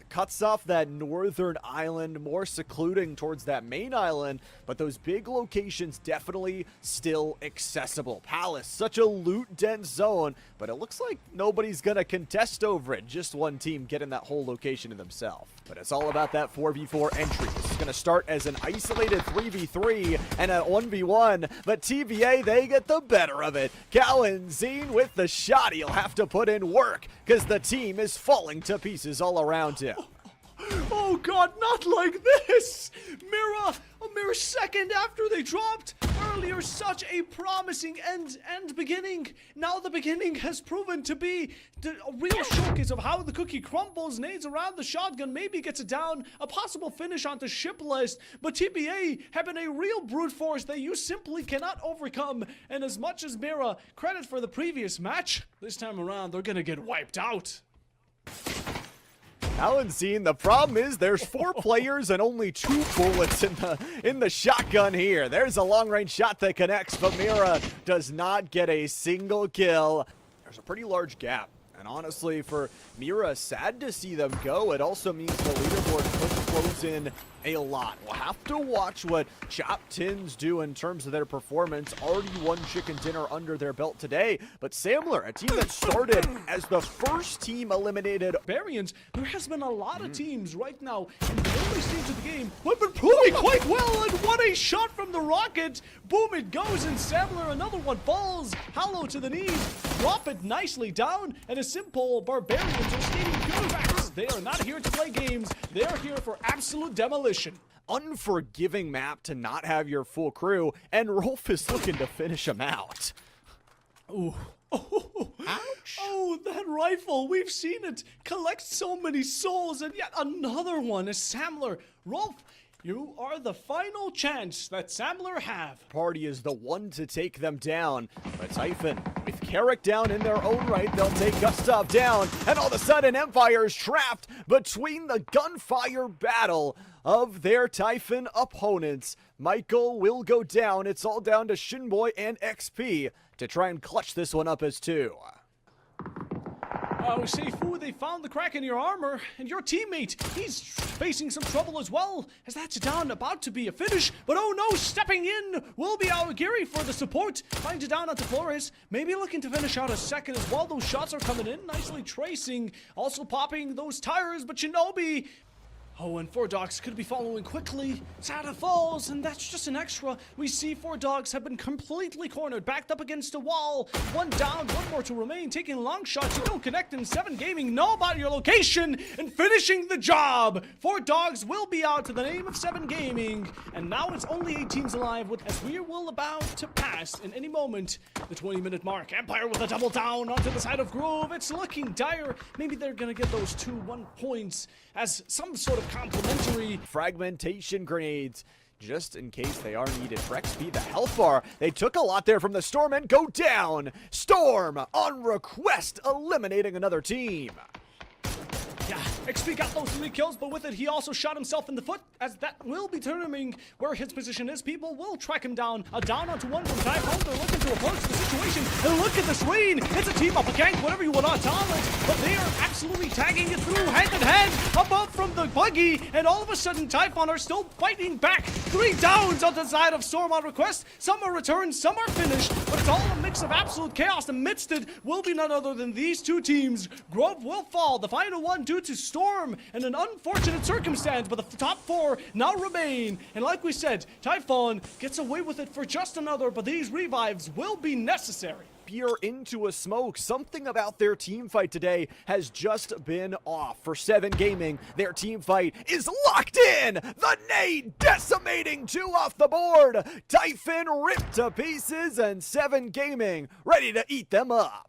cuts off that northern island, more secluding towards that main island, but those big locations definitely still accessible. Palace, such a loot-dense zone, but it looks like nobody's gonna contest over it. Just one team getting that whole location to themselves. But it's all about that 4v4 entry. This is gonna start as an isolated 3v3 and a 1v1, but TVA, they get the better of it. Cowan Zine with the shot. He'll have to put in work because the team is falling to pieces all around him. Oh god, not like this! Mira, a mere second after they dropped earlier, such a promising end beginning. Now the beginning has proven to be the real showcase of how the cookie crumbles, nades around the shotgun, maybe gets it down, a possible finish onto ship list, but TBA have been a real brute force that you simply cannot overcome, and as much as Mira credit for the previous match, this time around they're gonna get wiped out. Alan Zine, the problem is there's 4 players and only 2 bullets in the shotgun here. There's a long-range shot that connects, but Mira does not get a single kill. There's a pretty large gap, and honestly, for Mira, sad to see them go. It also means the leaderboard could close in a lot. We'll have to watch what Chop Tins do in terms of their performance. Already 1 chicken dinner under their belt today, but Samler, a team that started as the first team eliminated. Barbarians, there has been a lot of teams right now in the early stage of the game who have been proving quite well, and what a shot from the rocket. Boom, it goes, and Samler, another one falls hollow to the knees. Drop it nicely down, and a simple Barbarians are skating pure facts. They are not here to play games. They are here for absolute demolition. Unforgiving map to not have your full crew, and Rolf is looking to finish him out. Ooh. Oh, ouch. Oh, that rifle, we've seen it collect so many souls, and yet another one is Samler. Rolf, you are the final chance that Samler have. Party is the one to take them down, but Typhon, with Carrick down in their own right, they'll take Gustav down, and all of a sudden Empire is trapped between the gunfire battle of their Typhon opponents. Michael will go down. It's all down to Shinboy and XP to try and clutch this one up as 2. Oh, Seifu, they found the crack in your armor, and your teammate, he's facing some trouble as well, as that's down, about to be a finish, but oh no, stepping in will be Awagiri for the support, finds it down onto Flores, maybe looking to finish out a second as well. Those shots are coming in, nicely tracing, also popping those tires, but Shinobi, oh, and 4 Dogs could be following quickly. Sada falls, and that's just an extra. We see 4 Dogs have been completely cornered, backed up against a wall. 1 down, 1 more to remain, taking long shots. You don't connect in 7 Gaming, know about your location, and finishing the job. 4 Dogs will be out to the name of 7 Gaming, and now it's only 8 teams alive, as we will about to pass in any moment the 20-minute mark. Empire with a double down onto the side of Grove. It's looking dire. Maybe they're gonna get those 2-1 points as some sort of complimentary fragmentation grenades just in case they are needed for XP. The health bar, they took a lot there from the Storm and go down. Storm on request, eliminating another team. Yeah, XP got those 3 kills, but with it, he also shot himself in the foot, as that will be determining where his position is. People will track him down. A down onto 1 from Typhon. They're looking to approach the situation, and look at this rain. It's a team up, a gank, whatever you want to call it, but they are absolutely tagging it through hand in hand, above from the buggy, and all of a sudden, Typhon are still fighting back. 3 downs on the side of Storm on request. Some are returned, some are finished, but it's all a mix of absolute chaos. Amidst it will be none other than these 2 teams. Grove will fall, the final one due to Storm and an unfortunate circumstance, but the top 4 now remain. And like we said, Typhon gets away with it for just another, but these revives will be necessary. Peer into a smoke. Something about their team fight today has just been off. For 7 Gaming, their team fight is locked in. The nade decimating 2 off the board. Typhon ripped to pieces, and 7 Gaming ready to eat them up.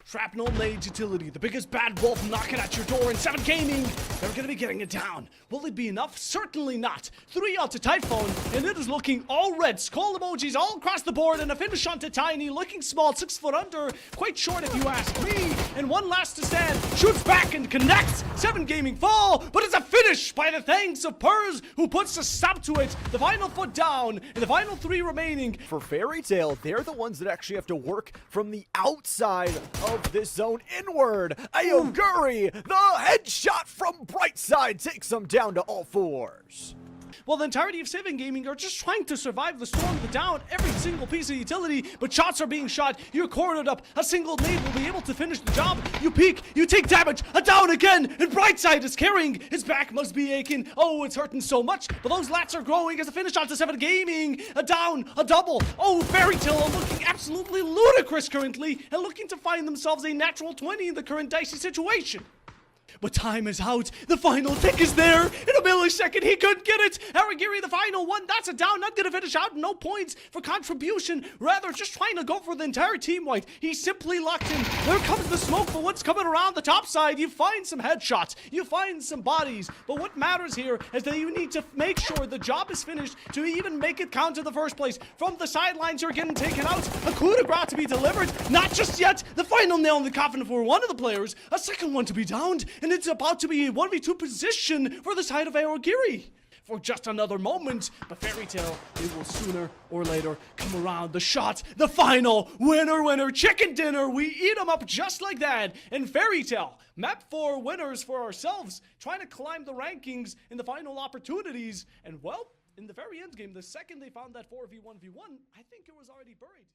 Shrapnel nade utility, the biggest bad wolf knocking at your door in 7 Gaming. They're going to be getting it down. Will it be enough? Certainly not. 3 out to Typhon, and it is looking all red. Skull emojis all across the board, and a finish onto Tiny, looking small, 6 foot under. Quite short if you ask me. And one last to stand, shoots back and connects. 7 Gaming fall, but it's a finish by the thanks of Purrs, who puts a stop to it. The final foot down, and the final 3 remaining. For Fairy Tail, they're the ones that actually have to work from the outside of of this zone inward. Ayoguri, the headshot from Brightside takes him down to all fours. Well, the entirety of Saving Gaming are just trying to survive the storm, the down, every single piece of utility, but shots are being shot, you're cornered up, a single nade will be able to finish the job, you peek, you take damage, a down again, and Brightside is carrying, his back must be aching, oh, it's hurting so much, but those lats are growing as a finish on to 7 Gaming, a down, a double, oh, Fairy Tale are looking absolutely ludicrous currently, and looking to find themselves a natural 20 in the current dicey situation. But time is out. The final tick is there. In a millisecond, he couldn't get it. Aragiri, the final one. That's a down. Not going to finish out. No points for contribution. Rather, just trying to go for the entire team white. He simply locked in. There comes the smoke, but what's coming around the top side? You find some headshots. You find some bodies. But what matters here is that you need to make sure the job is finished to even make it count in the first place. From the sidelines, you're getting taken out. A coup de grace to be delivered. Not just yet. The final nail in the coffin for one of the players. A second one to be downed. And it's about to be a 1v2 position for the side of Aogiri. For just another moment, but Fairy Tale, it will sooner or later come around. The shot, the final, winner, chicken dinner. We eat them up just like that. And Fairy Tale, map 4 winners for ourselves, trying to climb the rankings in the final opportunities. And well, in the very end game, the second they found that 4v1v1, I think it was already buried.